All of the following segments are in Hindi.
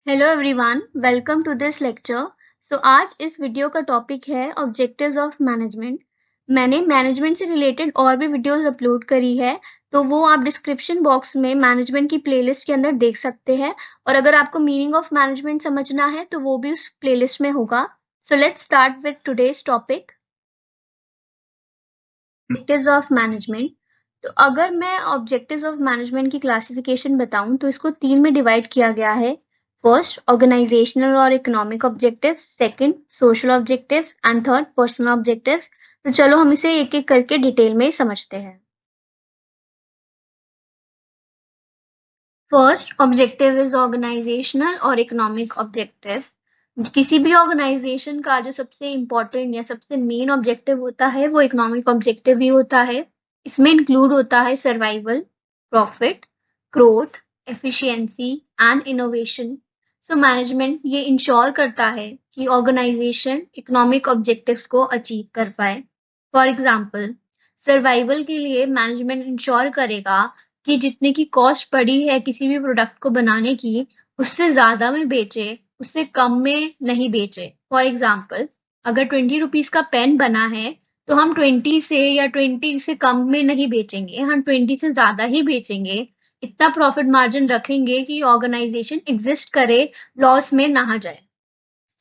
Hello everyone, welcome to this lecture. आज इस वीडियो का टॉपिक है ऑब्जेक्टिव्स ऑफ मैनेजमेंट। मैंने मैनेजमेंट से रिलेटेड और भी वीडियोस अपलोड करी है, तो वो आप डिस्क्रिप्शन बॉक्स में मैनेजमेंट की प्लेलिस्ट के अंदर देख सकते हैं। और अगर आपको मीनिंग ऑफ मैनेजमेंट समझना है तो वो भी उस प्लेलिस्ट में होगा। So let's start with today's topic, objectives of management. तो अगर मैं ऑब्जेक्टिव्स ऑफ मैनेजमेंट की क्लासिफिकेशन बताऊं तो इसको तीन में डिवाइड किया गया है। फर्स्ट, ऑर्गेनाइजेशनल और economic objectives, second social objectives and third personal objectives. तो चलो हम इसे एक एक करके डिटेल में समझते हैं। फर्स्ट ऑब्जेक्टिव इज ऑर्गेनाइजेशनल और इकोनॉमिक ऑब्जेक्टिव्स। किसी भी ऑर्गेनाइजेशन का जो सबसे इम्पोर्टेंट या सबसे मेन ऑब्जेक्टिव होता है वो इकोनॉमिक ऑब्जेक्टिव ही होता है। इसमें इंक्लूड होता है survival, profit, growth, efficiency and innovation. So management ये इंश्योर करता है कि ऑर्गेनाइजेशन इकोनॉमिक ऑब्जेक्टिव्स को अचीव कर पाए। फॉर एग्जाम्पल, सर्वाइवल के लिए मैनेजमेंट इंश्योर करेगा कि जितने की कॉस्ट पड़ी है किसी भी प्रोडक्ट को बनाने की, उससे ज्यादा में बेचे, उससे कम में नहीं बेचे। फॉर एग्जाम्पल, अगर 20 रुपीज का पेन बना है तो हम 20 से या 20 से कम में नहीं बेचेंगे, हम 20 से ज्यादा ही बेचेंगे। इतना प्रॉफिट मार्जिन रखेंगे कि ऑर्गेनाइजेशन एग्जिस्ट करे, लॉस में ना जाए।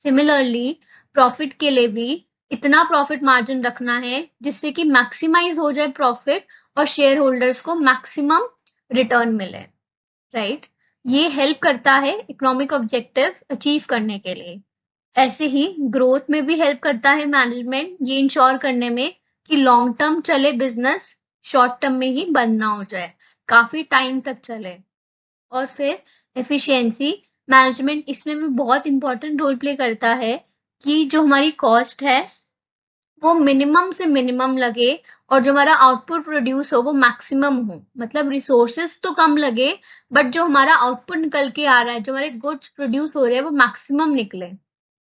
सिमिलरली, प्रॉफिट के लिए भी इतना प्रॉफिट मार्जिन रखना है जिससे कि मैक्सिमाइज हो जाए प्रॉफिट और शेयर होल्डर्स को मैक्सिमम रिटर्न मिले, राइट। ये हेल्प करता है इकोनॉमिक ऑब्जेक्टिव अचीव करने के लिए। ऐसे ही ग्रोथ में भी हेल्प करता है मैनेजमेंट, ये इंश्योर करने में कि लॉन्ग टर्म चले बिजनेस, शॉर्ट टर्म में ही बंद ना हो जाए, काफी टाइम तक चले। और फिर एफिशिएंसी, मैनेजमेंट इसमें भी बहुत इंपॉर्टेंट रोल प्ले करता है कि जो हमारी कॉस्ट है वो मिनिमम से मिनिमम लगे और जो हमारा आउटपुट प्रोड्यूस हो वो मैक्सिमम हो। मतलब रिसोर्सेस तो कम लगे बट जो हमारा आउटपुट निकल के आ रहा है, जो हमारे गुड्स प्रोड्यूस हो रहे हैं वो मैक्सिमम निकले,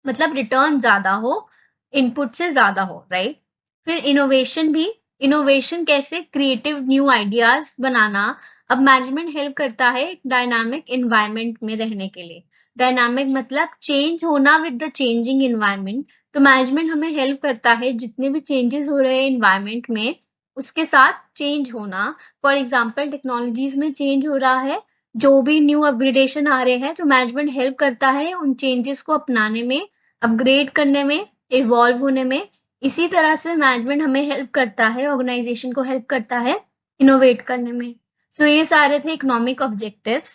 मतलब रिटर्न ज्यादा हो, इनपुट से ज्यादा हो, राइट। फिर इनोवेशन भी, इनोवेशन कैसे, क्रिएटिव न्यू आइडियाज बनाना। अब मैनेजमेंट हेल्प करता है एक डायनामिक एनवायरनमेंट में रहने के लिए। डायनामिक मतलब चेंज होना विद द चेंजिंग एनवायरनमेंट। तो मैनेजमेंट हमें हेल्प करता है जितने भी चेंजेस हो रहे हैं एनवायरनमेंट में उसके साथ चेंज होना। फॉर एग्जांपल, टेक्नोलॉजीज में चेंज हो रहा है, जो भी न्यू अपग्रेडेशन आ रहे हैं तो मैनेजमेंट हेल्प करता है उन चेंजेस को अपनाने में, अपग्रेड करने में, इवॉल्व होने में। इसी तरह से मैनेजमेंट हमें हेल्प करता है, ऑर्गेनाइजेशन को हेल्प करता है इनोवेट करने में। सो ये सारे थे economic objectives.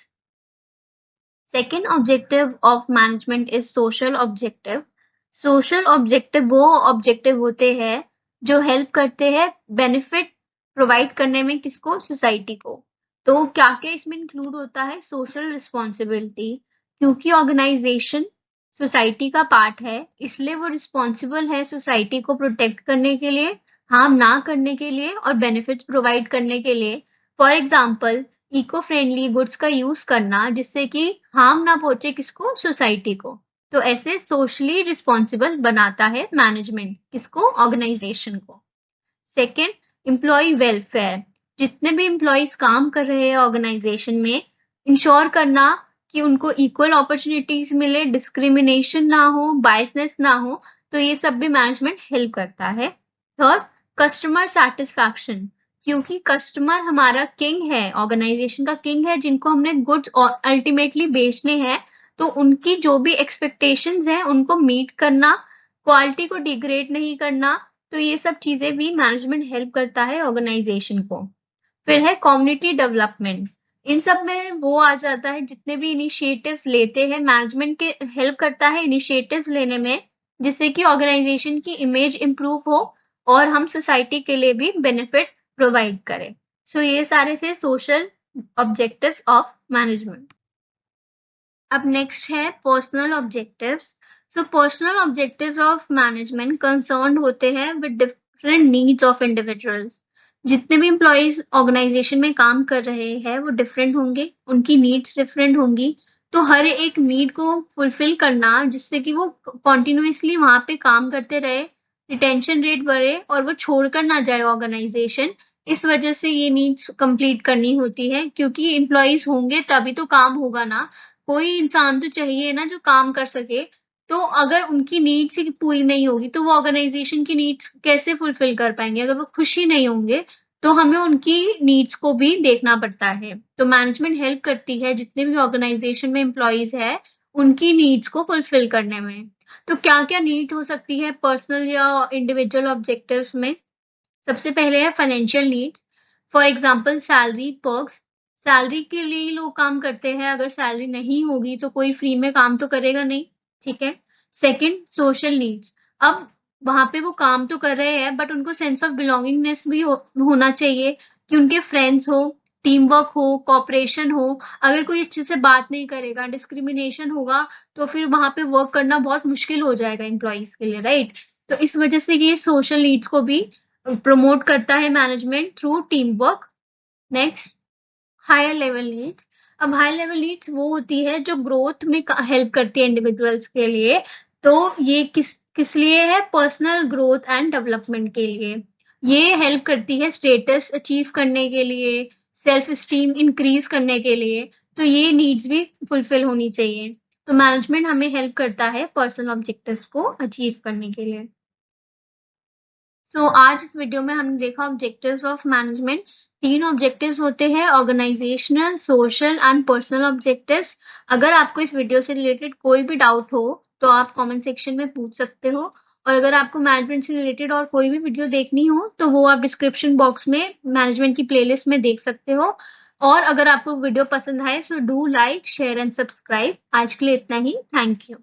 Second objective of management is social objective. Social objective वो ऑब्जेक्टिव होते हैं जो हेल्प करते हैं बेनिफिट प्रोवाइड करने में, किसको, सोसाइटी को। तो क्या क्या इसमें इंक्लूड होता है, सोशल रिस्पॉन्सिबिलिटी, क्योंकि ऑर्गेनाइजेशन सोसाइटी का पार्ट है इसलिए वो रिस्पॉन्सिबल है सोसाइटी को प्रोटेक्ट करने के लिए, हार्म ना करने के लिए और बेनिफिट्स प्रोवाइड करने के लिए। For example, eco friendly goods का यूज करना जिससे कि हार्म ना पहुंचे, किसको, सोसाइटी को। तो ऐसे सोशली रिस्पॉन्सिबल बनाता है मैनेजमेंट, किसको, ऑर्गेनाइजेशन को। Second, employ welfare. जितने भी एम्प्लॉयज काम कर रहे हैं ऑर्गेनाइजेशन में, इंश्योर करना कि उनको इक्वल अपॉर्चुनिटीज मिले, डिस्क्रिमिनेशन ना हो, बायसनेस ना हो। तो ये सब भी मैनेजमेंट हेल्प करता है। थर्ड, कस्टमर सेटिस्फैक्शन, क्योंकि कस्टमर हमारा किंग है, ऑर्गेनाइजेशन का किंग है, जिनको हमने गुड्स अल्टीमेटली बेचने हैं। तो उनकी जो भी एक्सपेक्टेशंस हैं उनको मीट करना, क्वालिटी को डिग्रेड नहीं करना। तो ये सब चीजें भी मैनेजमेंट हेल्प करता है ऑर्गेनाइजेशन को। फिर है कम्युनिटी डेवलपमेंट। इन सब में वो आ जाता है जितने भी इनिशिएटिव्स लेते हैं मैनेजमेंट के, हेल्प करता है इनिशिएटिव्स लेने में जिससे कि ऑर्गेनाइजेशन की इमेज इंप्रूव हो और हम सोसाइटी के लिए भी बेनिफिट प्रोवाइड करें। सो ये सारे थे सोशल ऑब्जेक्टिव्स ऑफ मैनेजमेंट। अब नेक्स्ट है personal objectives. So personal objectives of management concern होते हैं with different needs of individuals. जितने भी एम्प्लॉयज ऑर्गेनाइजेशन में काम कर रहे हैं वो डिफरेंट होंगे, उनकी नीड्स डिफरेंट होंगी। तो हर एक नीड को फुलफिल करना जिससे कि वो कॉन्टिन्यूसली वहां पे काम करते रहे, रिटेंशन रेट बढ़े और वो छोड़कर ना जाए ऑर्गेनाइजेशन। इस वजह से ये नीड्स कंप्लीट करनी होती है, क्योंकि एम्प्लॉयज होंगे तभी तो काम होगा ना। कोई इंसान तो चाहिए ना जो काम कर सके। तो अगर उनकी नीड्स ही पूरी नहीं होगी तो वो ऑर्गेनाइजेशन की नीड्स कैसे फुलफिल कर पाएंगे? अगर वो खुश ही नहीं होंगे तो हमें उनकी नीड्स को भी देखना पड़ता है। तो मैनेजमेंट हेल्प करती है जितने भी ऑर्गेनाइजेशन में एम्प्लॉइज है उनकी नीड्स को फुलफिल करने में। तो क्या क्या नीड हो सकती है पर्सनल या इंडिविजुअल ऑब्जेक्टिव्स में? सबसे पहले है financial needs. For example salary, perks. Salary के लिए ही लोग काम करते हैं, अगर सैलरी नहीं होगी तो कोई फ्री में काम तो करेगा नहीं, ठीक है। Second, social needs. अब वहां पे वो काम तो कर रहे हैं बट उनको सेंस ऑफ बिलोंगिंगनेस भी होना चाहिए कि उनके फ्रेंड्स हो, टीम वर्क हो, कॉपरेशन हो। अगर कोई अच्छे से बात नहीं करेगा, डिस्क्रिमिनेशन होगा, तो फिर वहां पे वर्क करना बहुत मुश्किल हो जाएगा एम्प्लॉइज के लिए, राइट। तो इस वजह से ये सोशल नीड्स को भी प्रमोट करता है management through team work. Next, higher level needs. अब हायर लेवल नीड्स वो होती है जो ग्रोथ में हेल्प करती है इंडिविजुअल्स के लिए। तो ये किस किस लिए है? पर्सनल ग्रोथ एंड डेवलपमेंट के लिए। ये हेल्प करती है स्टेटस अचीव करने के लिए, सेल्फ स्टीम इंक्रीज करने के लिए। तो ये नीड्स भी फुलफिल होनी चाहिए। तो मैनेजमेंट हमें हेल्प करता है पर्सनल ऑब्जेक्टिव्स को अचीव करने के लिए। आज इस वीडियो में हमने देखा ऑब्जेक्टिव्स ऑफ मैनेजमेंट। 3 ऑब्जेक्टिव्स होते हैं, organizational, social and personal objectives. अगर आपको इस वीडियो से रिलेटेड कोई भी डाउट हो तो आप कमेंट सेक्शन में पूछ सकते हो। और अगर आपको मैनेजमेंट से रिलेटेड और कोई भी वीडियो देखनी हो तो वो आप डिस्क्रिप्शन बॉक्स में मैनेजमेंट की प्लेलिस्ट में देख सकते हो। और अगर आपको वीडियो पसंद आए so do like, share and subscribe. आज के लिए इतना ही। Thank you.